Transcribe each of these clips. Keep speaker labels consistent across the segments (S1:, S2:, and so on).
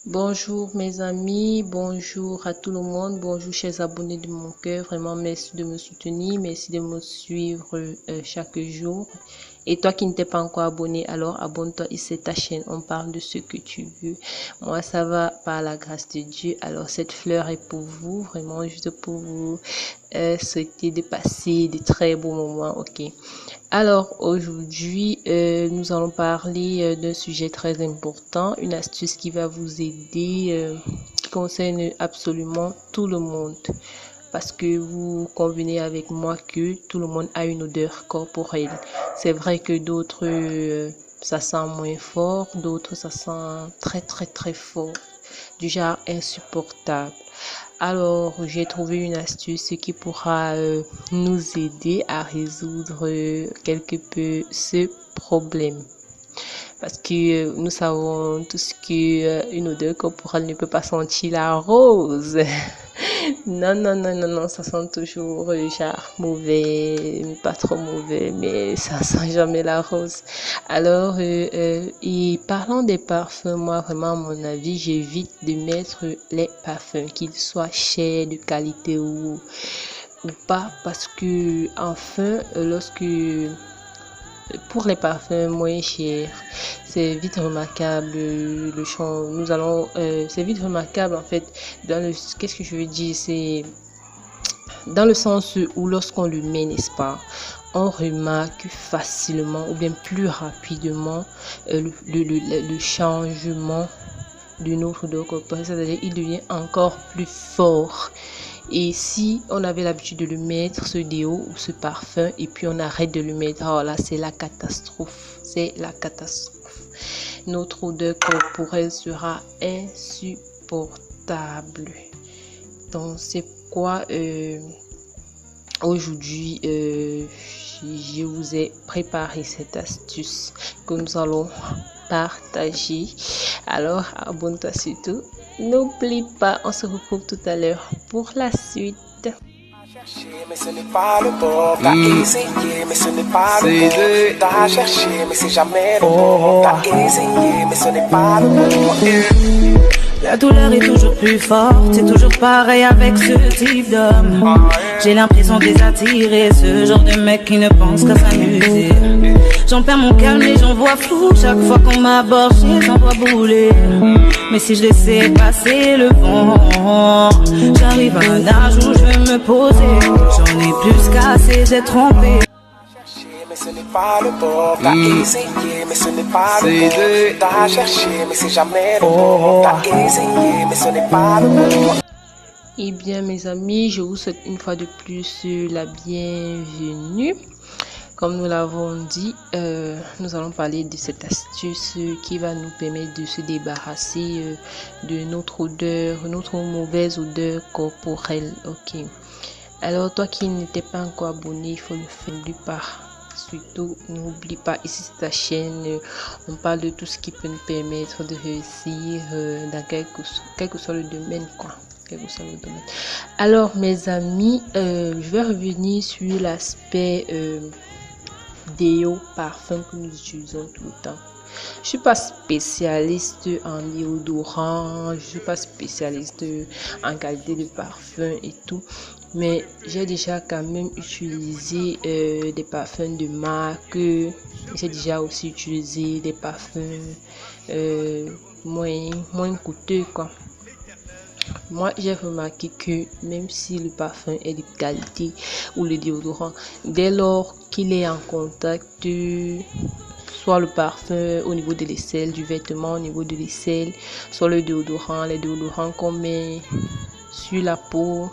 S1: Bonjour mes amis, bonjour à tout le monde, bonjour chers abonnés de mon cœur, vraiment merci de me soutenir, merci de me suivre chaque jour. Et toi qui n'es pas encore abonné, alors abonne-toi et c'est ta chaîne, on parle de ce que tu veux. Moi ça va par la grâce de Dieu, alors cette fleur est pour vous, vraiment juste pour vous souhaiter de passer de très beaux moments, ok. Alors aujourd'hui, nous allons parler d'un sujet très important, une astuce qui va vous aider, qui concerne absolument tout le monde. Parce que vous convenez avec moi que tout le monde a une odeur corporelle. C'est vrai que d'autres, ça sent moins fort, d'autres, ça sent très très très fort, du genre insupportable. Alors, j'ai trouvé une astuce qui pourra nous aider à résoudre quelque peu ce problème. Parce que nous savons tous qu'une odeur corporelle ne peut pas sentir la rose. Non, non, non, non, non, ça sent toujours genre mauvais, pas trop mauvais, mais ça sent jamais la rose. Alors, et parlant des parfums, moi, vraiment, à mon avis, j'évite de mettre les parfums, qu'ils soient chers, de qualité ou pas, parce que, enfin, pour les parfums moins chers, c'est vite remarquable le champ. C'est vite remarquable en fait. Qu'est-ce que je veux dire, c'est dans le sens où lorsqu'on le met, n'est-ce pas, on remarque facilement ou bien plus rapidement le changement de notre odeur corporelle, c'est-à-dire il devient encore plus fort. Et si on avait l'habitude de le mettre, ce déo ou ce parfum, et puis on arrête de le mettre, oh là, c'est la catastrophe. C'est la catastrophe. Notre odeur corporelle sera insupportable. Donc, c'est pourquoi aujourd'hui, je vous ai préparé cette astuce que nous allons partager. Alors, abonne-toi surtout. N'oublie pas, on se retrouve tout à l'heure pour la suite.
S2: Mais ce n'est pas le bon, t'as essayé, mais ce n'est pas le bon. T'as cherché, mais c'est jamais le bon. T'as essayé, mais ce n'est pas le bon.
S3: La douleur est toujours plus forte, c'est toujours pareil avec ce type d'homme. J'ai l'impression de les attirer, ce genre de mec qui ne pense qu'à s'amuser. J'en perds mon calme et j'en vois flou, chaque fois qu'on m'aborde, j'en vois bouler. Mais si je laissais passer le vent, j'arrive à un âge où je veux me poser. J'en ai plus qu'assez d'être trompé.
S2: Mais ce n'est pas le bon, t'as essayé, mais ce n'est pas le bon. T'as cherché, mais c'est jamais le bon. T'as essayé, mais ce n'est pas le bon.
S1: Eh bien, mes amis, je vous souhaite une fois de plus la bienvenue. Comme nous l'avons dit, nous allons parler de cette astuce qui va nous permettre de se débarrasser de notre odeur, notre mauvaise odeur corporelle. Ok. Alors, toi qui n'étais pas encore abonné, il faut le faire. N'oublie pas. Surtout, n'oublie pas, ici c'est ta chaîne, on parle de tout ce qui peut nous permettre de réussir dans quel que soit le domaine, quoi. Quel que soit le domaine. Alors, mes amis, je vais revenir sur l'aspect déo, parfum que nous utilisons tout le temps. Je suis pas spécialiste en déodorant, je suis pas spécialiste en qualité de parfum et tout, mais j'ai déjà quand même utilisé des parfums de marque. J'ai déjà aussi utilisé des parfums moins coûteux, quoi. Moi, j'ai remarqué que même si le parfum est de qualité ou le déodorant, dès lors qu'il est en contact, soit le parfum au niveau de l'aisselle, du vêtement au niveau de l'aisselle, soit le déodorant, les déodorants qu'on met sur la peau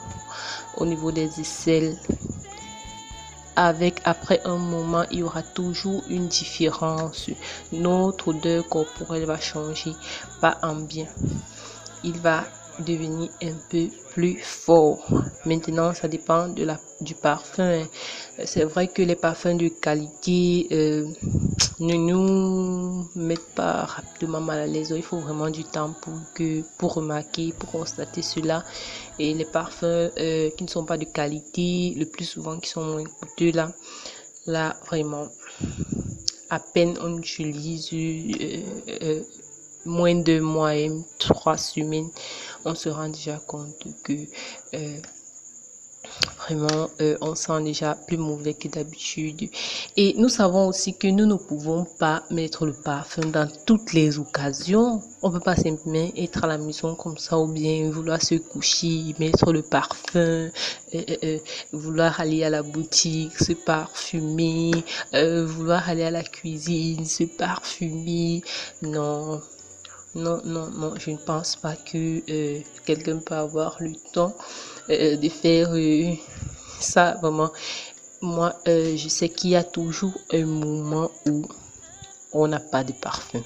S1: au niveau des aisselles, après un moment, il y aura toujours une différence. Notre odeur corporelle va changer, pas en bien. Il va devenir un peu plus fort. Maintenant, ça dépend du parfum. C'est vrai que les parfums de qualité ne nous mettent pas rapidement mal à l'aise. Il faut vraiment du temps pour remarquer, pour constater cela. Et les parfums qui ne sont pas de qualité, le plus souvent qui sont moins coûteux, là vraiment, à peine on utilise moins de mois et 3 semaines, on se rend déjà compte que vraiment, on sent déjà plus mauvais que d'habitude. Et nous savons aussi que nous ne pouvons pas mettre le parfum dans toutes les occasions. On peut pas simplement être à la maison comme ça ou bien vouloir se coucher, mettre le parfum, vouloir aller à la boutique, se parfumer, vouloir aller à la cuisine, se parfumer. Non. Non, non, non, je ne pense pas que quelqu'un peut avoir le temps de faire ça. Vraiment, moi, je sais qu'il y a toujours un moment où on n'a pas de parfum.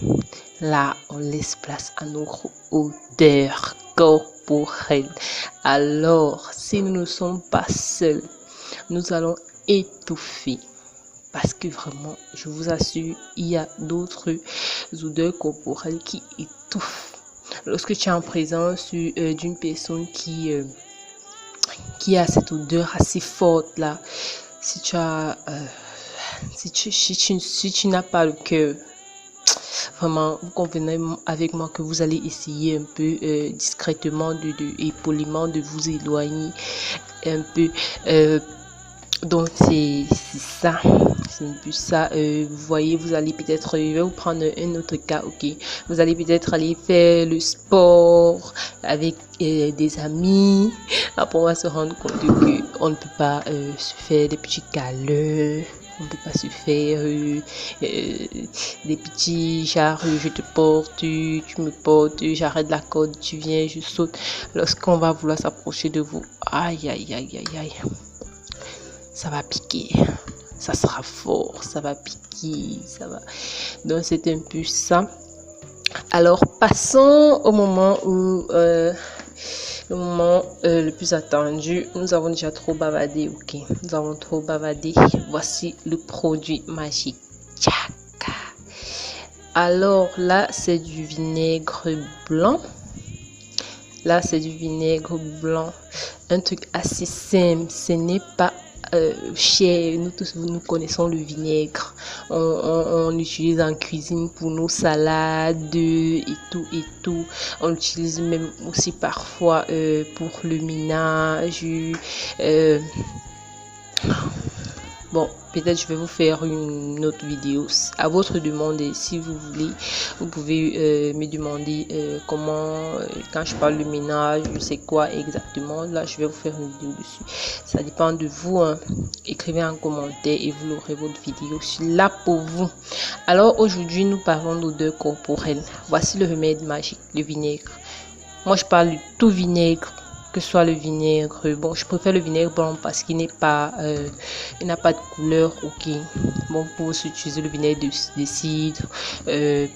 S1: Là, on laisse place à notre odeur corporelle. Alors, si nous ne sommes pas seuls, nous allons étouffer. Parce que vraiment, je vous assure, il y a d'autres odeurs corporelles qui étouffent. Lorsque tu es en présence d'une personne qui a cette odeur assez forte là, si tu n'as pas le cœur, vraiment, vous convenez avec moi que vous allez essayer un peu discrètement et poliment de vous éloigner un peu. Donc c'est ça, c'est un peu ça. Vous voyez, vous allez peut-être, je vais vous prendre un autre cas, ok. Vous allez peut-être aller faire le sport avec des amis. Après on va se rendre compte que on ne peut pas se faire des petits câlins. On ne peut pas se faire des petits genre je te porte, tu me portes, j'arrête la corde, tu viens, je saute. Lorsqu'on va vouloir s'approcher de vous, aïe aïe aïe aïe aïe, ça va piquer, ça sera fort, ça va piquer, ça va. Donc c'est un peu ça. Alors passons au moment où le plus attendu. Nous avons déjà trop bavardé, ok. Nous avons trop bavardé. Voici le produit magique. Tchaka. Alors là, c'est du vinaigre blanc. Là, c'est du vinaigre blanc. Un truc assez simple. Ce n'est pas cher. Nous tous, nous connaissons le vinaigre. On l'utilise en cuisine pour nos salades et tout. On l'utilise même aussi parfois pour le ménage. Bon, peut-être je vais vous faire une autre vidéo à votre demande. Et si vous voulez, vous pouvez me demander comment, quand je parle de ménage, je sais quoi exactement. Là, je vais vous faire une vidéo dessus. Ça dépend de vous, hein. Écrivez en commentaire et vous aurez votre vidéo. Je suis là pour vous. Alors aujourd'hui, nous parlons d'odeur corporelle. Voici le remède magique, le vinaigre. Moi, je parle de tout vinaigre. Que ce soit le vinaigre, bon, je préfère le vinaigre blanc parce qu'il n'est pas, il n'a pas de couleur, ok. Bon, vous pouvez utiliser le vinaigre de cidre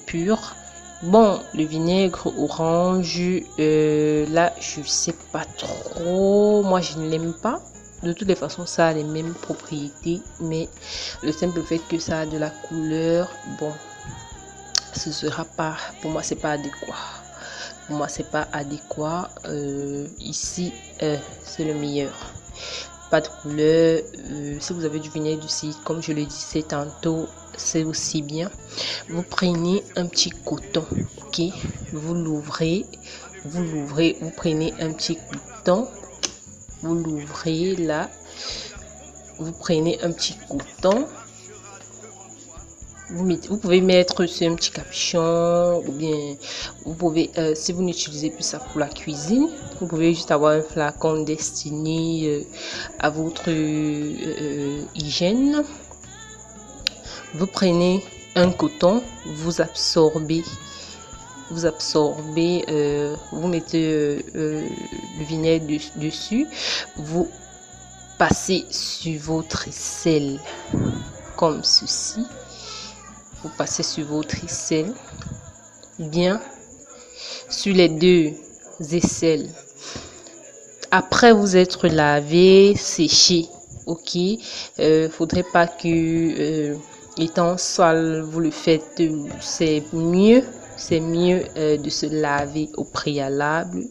S1: pur. Bon, le vinaigre orange, là, je sais pas trop. Moi, je ne l'aime pas. De toutes les façons, ça a les mêmes propriétés, mais le simple fait que ça a de la couleur, bon, ce sera pas, pour moi, c'est pas adéquat. Pour moi, c'est pas adéquat. Ici, c'est le meilleur. Pas de couleur. Si vous avez du vinaigre du cidre, comme je le disais tantôt, c'est aussi bien. Vous prenez un petit coton, ok. Vous l'ouvrez, vous prenez un petit coton, vous l'ouvrez là. Vous prenez un petit coton. Vous pouvez mettre sur un petit capuchon ou bien vous pouvez, si vous n'utilisez plus ça pour la cuisine, vous pouvez juste avoir un flacon destiné à votre hygiène. Vous prenez un coton, vous absorbez, vous mettez le vinaigre dessus, vous passez sur votre aisselle comme ceci. Vous passez sur votre aisselle, bien sur les deux aisselles. Après vous être lavé, séché, ok. Faudrait pas que étant sale vous le faites. C'est mieux de se laver au préalable,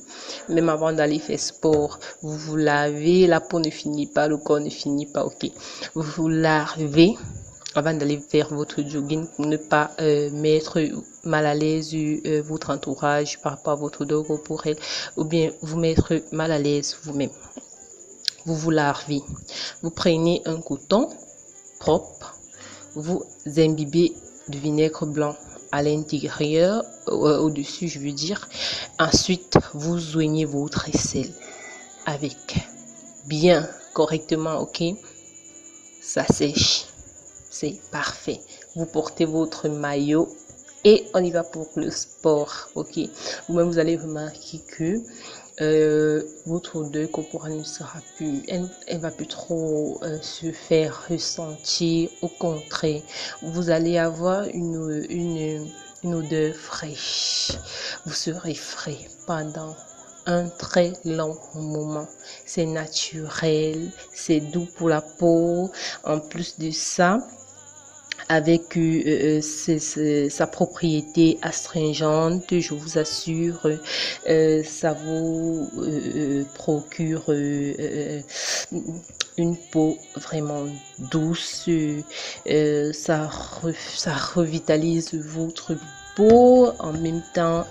S1: même avant d'aller faire sport. Vous vous lavez, la peau ne finit pas, le corps ne finit pas, ok. Vous vous lavez. avant d'aller faire votre jogging pour ne pas mettre mal à l'aise votre entourage par rapport à votre odeur corporelle ou bien vous mettre mal à l'aise vous-même. Vous vous lavez. Vous prenez un coton propre, vous imbibez de vinaigre blanc à l'intérieur, au-dessus je veux dire. Ensuite, vous oignez votre aisselle avec bien correctement, ok? Ça sèche, c'est parfait. Vous portez votre maillot et on y va pour le sport, ok? Vous-même, vous allez remarquer que votre odeur corporelle ne sera plus, elle va plus trop se faire ressentir. Au contraire, vous allez avoir une odeur fraîche. Vous serez frais pendant un très long moment. C'est naturel, c'est doux pour la peau. En plus de ça, avec sa propriété astringente, je vous assure, ça vous procure une peau vraiment douce, ça revitalise votre peau, en même temps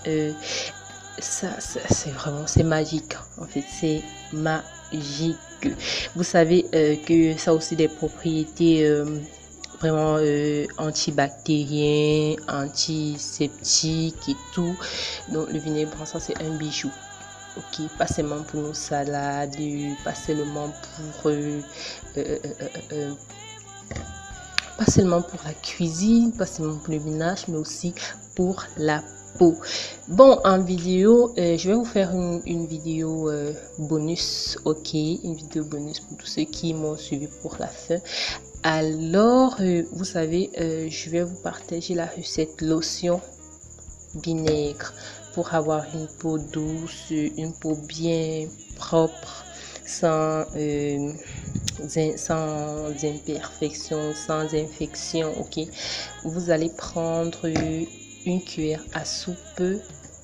S1: c'est vraiment, c'est magique, en fait, c'est magique. Vous savez que ça a aussi des propriétés vraiment antibactérien, antiseptique et tout. Donc le vinaigre blanc, ça c'est un bijou. Ok, pas seulement pour nos salades, pas seulement pour la cuisine, pas seulement pour le ménage, mais aussi pour la peau. Bon, en vidéo, je vais vous faire une vidéo bonus, ok, une vidéo bonus pour tous ceux qui m'ont suivi pour la fin. Alors, vous savez, je vais vous partager la recette lotion vinaigre pour avoir une peau douce, une peau bien propre, sans imperfections, sans infection, ok. Vous allez prendre une cuillère à soupe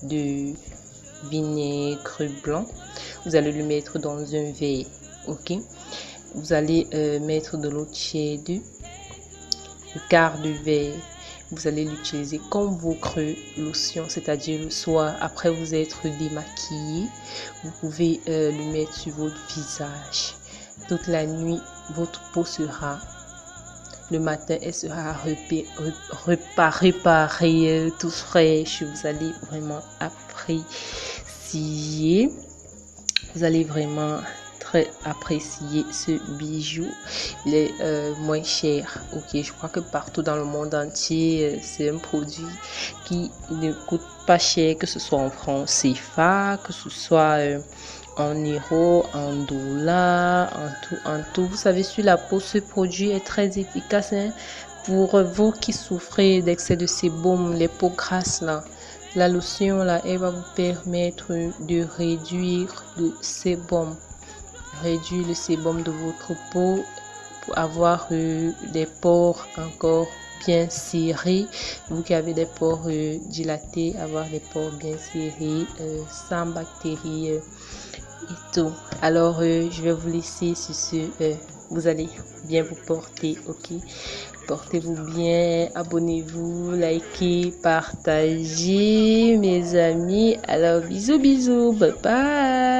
S1: de vinaigre blanc. Vous allez le mettre dans un verre, ok. Vous allez mettre de l'eau tiède, le quart de verre. Vous allez l'utiliser comme votre lotion, c'est-à-dire le soir, après vous être démaquillé, vous pouvez le mettre sur votre visage. Toute la nuit, votre peau sera, le matin, elle sera réparée, tout fraîche. Vous allez vraiment apprécier. Vous allez vraiment apprécier ce bijou. Il est moins cher, ok. Je crois que partout dans le monde entier, c'est un produit qui ne coûte pas cher, que ce soit en francs CFA, que ce soit en euros, en dollars, en tout. Vous savez, sur la peau, ce produit est très efficace, hein, pour vous qui souffrez d'excès de sébum, les peaux grasses là. La lotion là, elle va vous permettre de réduire le sébum. Réduire le sébum de votre peau pour avoir des pores encore bien serrés. Vous qui avez des pores dilatés, avoir des pores bien serrés, sans bactéries et tout. Alors je vais vous laisser sur ce. Vous allez bien vous porter, ok. Portez-vous bien, abonnez-vous, likez, partagez, mes amis. Alors bisous, bye bye.